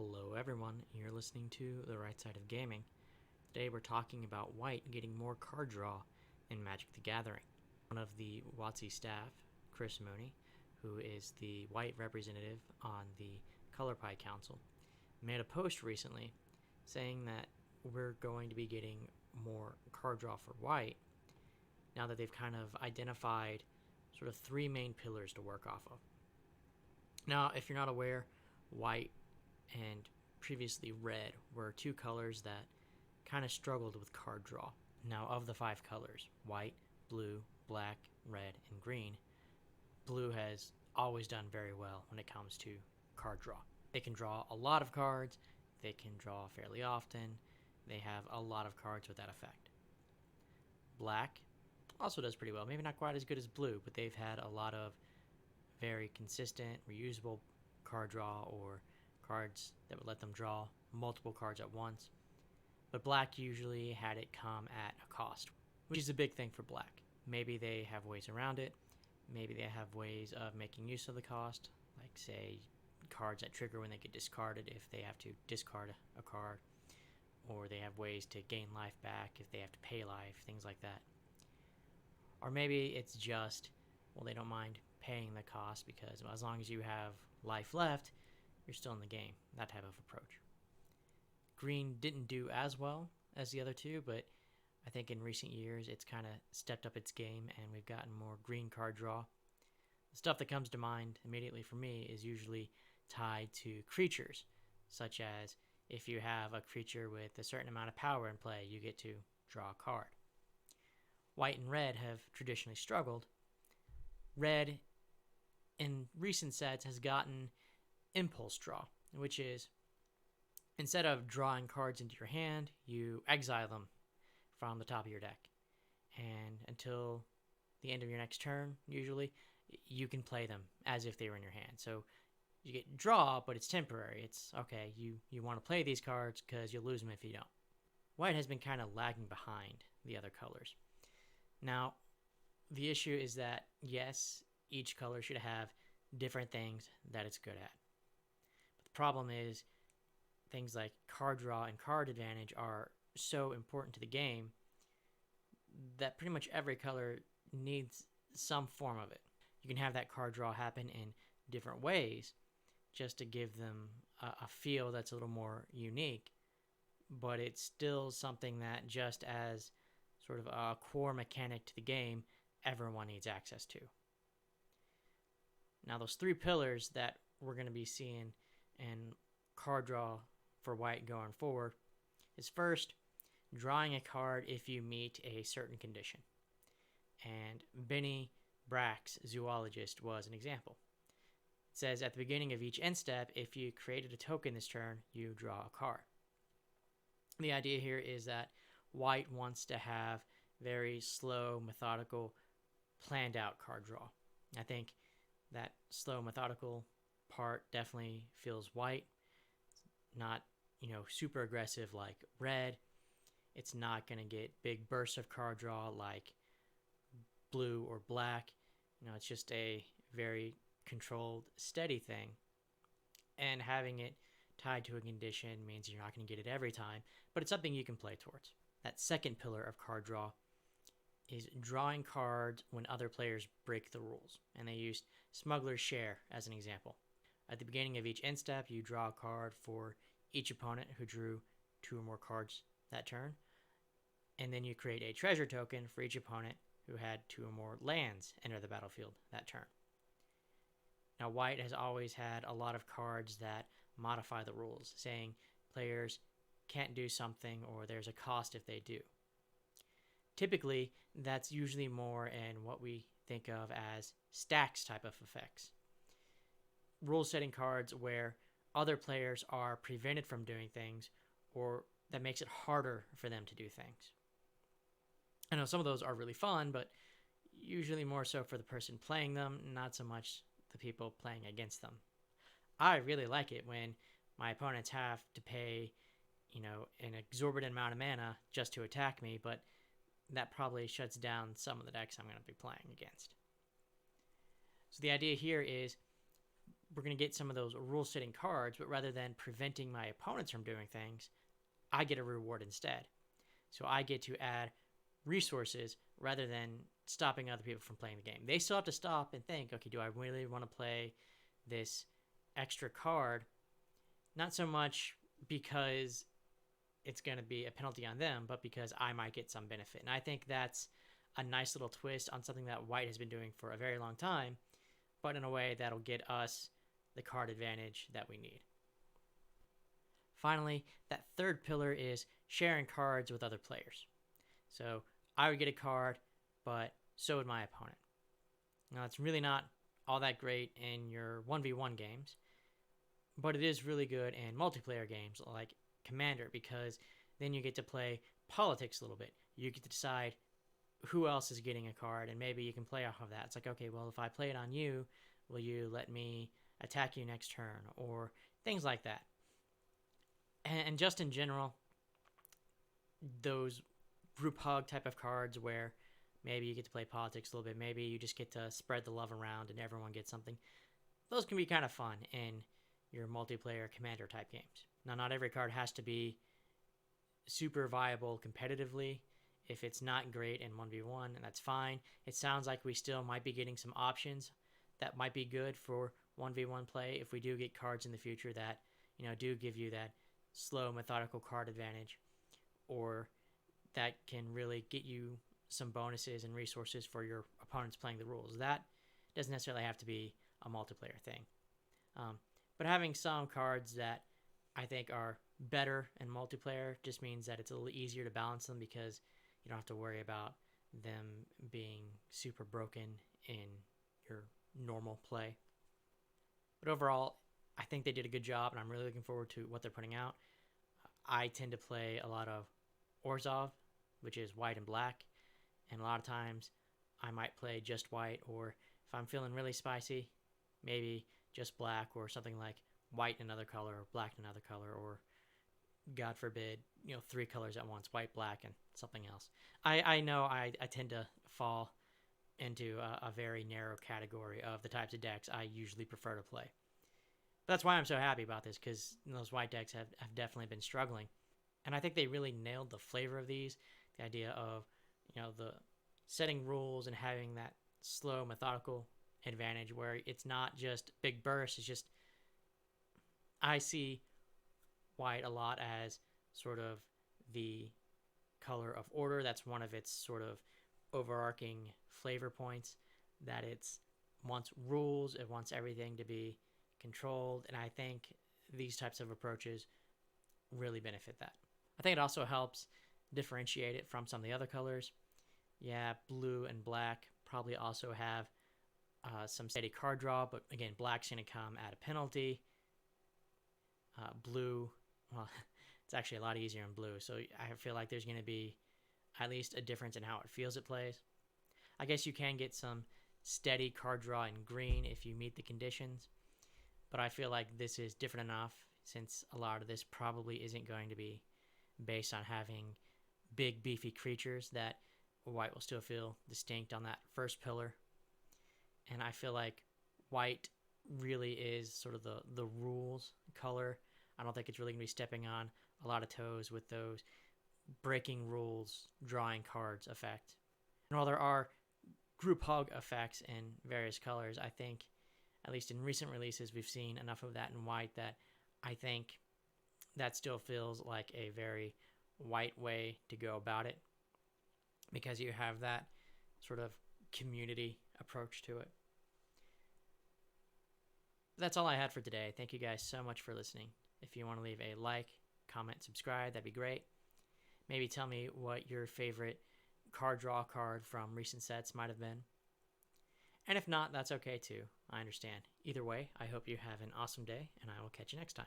Hello, everyone. You're listening to The Right Side of Gaming. Today, we're talking about White getting more card draw in Magic the Gathering. One of the WotC staff, Chris Mooney, who is the White representative on the Color Pie Council, made a post recently saying that we're going to be getting more card draw for White now that they've kind of identified sort of three main pillars to work off of. Now, if you're not aware, White and previously red were two colors that kind of struggled with card draw. Now, of the five colors, white, blue, black, red, and green, blue has always done very well when it comes to card draw. They can draw a lot of cards, they can draw fairly often, they have a lot of cards with that effect. Black also does pretty well, maybe not quite as good as blue, but they've had a lot of very consistent, reusable card draw or cards that would let them draw multiple cards at once. But black usually had it come at a cost, which is a big thing for black. Maybe they have ways around it. Maybe they have ways of making use of the cost, like, say, cards that trigger when they get discarded if they have to discard a card, or they have ways to gain life back if they have to pay life, things like that. Or maybe it's just, well, they don't mind paying the cost because as long as you have life left, you're still in the game, that type of approach. Green didn't do as well as the other two, but I think in recent years it's kind of stepped up its game and we've gotten more green card draw. The stuff that comes to mind immediately for me is usually tied to creatures, such as if you have a creature with a certain amount of power in play, you get to draw a card. White and red have traditionally struggled. Red in recent sets has gotten impulse draw, which is instead of drawing cards into your hand, you exile them from the top of your deck. And until the end of your next turn, usually, you can play them as if they were in your hand. So you get draw, but it's temporary. It's, okay, you want to play these cards because you'll lose them if you don't. White has been kind of lagging behind the other colors. Now, the issue is that, yes, each color should have different things that it's good at. The problem is things like card draw and card advantage are so important to the game that pretty much every color needs some form of it. You can have that card draw happen in different ways just to give them a feel that's a little more unique, but it's still something that just as sort of a core mechanic to the game, everyone needs access to. Now, those three pillars that we're going to be seeing in card draw for White going forward is first, drawing a card if you meet a certain condition. And Benny Brack's Zoologist was an example. It says at the beginning of each end step, if you created a token this turn, you draw a card. The idea here is that White wants to have very slow, methodical, planned out card draw. I think that slow, methodical part definitely feels White. Not, super aggressive like red. It's not going to get big bursts of card draw like blue or black. It's just a very controlled, steady thing. And having it tied to a condition means you're not going to get it every time, but it's something you can play towards. That second pillar of card draw is drawing cards when other players break the rules. And they used Smuggler's Share as an example. At the beginning of each end step, you draw a card for each opponent who drew two or more cards that turn. And then you create a treasure token for each opponent who had two or more lands enter the battlefield that turn. Now, White has always had a lot of cards that modify the rules, saying players can't do something or there's a cost if they do. Typically, that's usually more in what we think of as stacks type of effects. Rule setting cards where other players are prevented from doing things or that makes it harder for them to do things. I know some of those are really fun, but usually more so for the person playing them, not so much the people playing against them. I really like it when my opponents have to pay, an exorbitant amount of mana just to attack me, but that probably shuts down some of the decks I'm going to be playing against. So the idea here is we're going to get some of those rule-setting cards, but rather than preventing my opponents from doing things, I get a reward instead. So I get to add resources rather than stopping other people from playing the game. They still have to stop and think, okay, do I really want to play this extra card? Not so much because it's going to be a penalty on them, but because I might get some benefit. And I think that's a nice little twist on something that White has been doing for a very long time, but in a way that'll get us the card advantage that we need. Finally, that third pillar is sharing cards with other players. So I would get a card, but so would my opponent. Now, it's really not all that great in your 1v1 games, but it is really good in multiplayer games like Commander, because then you get to play politics a little bit. You get to decide who else is getting a card, and maybe you can play off of that. It's like, okay, well, if I play it on you, will you let me attack you next turn? Or things like that. And just in general, those group hug type of cards where maybe you get to play politics a little bit, maybe you just get to spread the love around and everyone gets something. Those can be kind of fun in your multiplayer Commander type games. Now, not every card has to be super viable competitively. If it's not great in 1v1, and that's fine. It sounds like we still might be getting some options that might be good for 1v1 play if we do get cards in the future that, do give you that slow, methodical card advantage, or that can really get you some bonuses and resources for your opponents playing the rules. That doesn't necessarily have to be a multiplayer thing. But having some cards that I think are better in multiplayer just means that it's a little easier to balance them, because you don't have to worry about them being super broken in your normal play. But overall, I think they did a good job, and I'm really looking forward to what they're putting out. I tend to play a lot of Orzhov, which is white and black, and a lot of times I might play just white, or if I'm feeling really spicy, maybe just black, or something like white in another color, or black in another color, or God forbid, 3 colors at once, white, black, and something else. I know I tend to fall into a very narrow category of the types of decks I usually prefer to play. But that's why I'm so happy about this, because those white decks have definitely been struggling. And I think they really nailed the flavor of these. The idea of, the setting rules and having that slow, methodical advantage where it's not just big bursts. It's just, I see white a lot as sort of the color of order. That's one of its sort of overarching flavor points, that it's wants rules, it wants everything to be controlled, and I think these types of approaches really benefit that. I think it also helps differentiate it from some of the other colors. Yeah, blue and black probably also have some steady card draw, but again, black's going to come at a penalty. Blue, well, it's actually a lot easier in blue, so I feel like there's going to be at least a difference in how it feels it plays. I guess you can get some steady card draw in green if you meet the conditions, but I feel like this is different enough, since a lot of this probably isn't going to be based on having big beefy creatures, that white will still feel distinct on that first pillar. And I feel like white really is sort of the rules color. I don't think it's really going to be stepping on a lot of toes with those breaking rules, drawing cards effect. And while there are group hug effects in various colors, I think, at least in recent releases, we've seen enough of that in white that I think that still feels like a very white way to go about it, because you have that sort of community approach to it. That's all I had for today. Thank you guys so much for listening. If you want to leave a like, comment, subscribe, that'd be great. Maybe tell me what your favorite card draw card from recent sets might have been. And if not, that's okay too. I understand. Either way, I hope you have an awesome day, and I will catch you next time.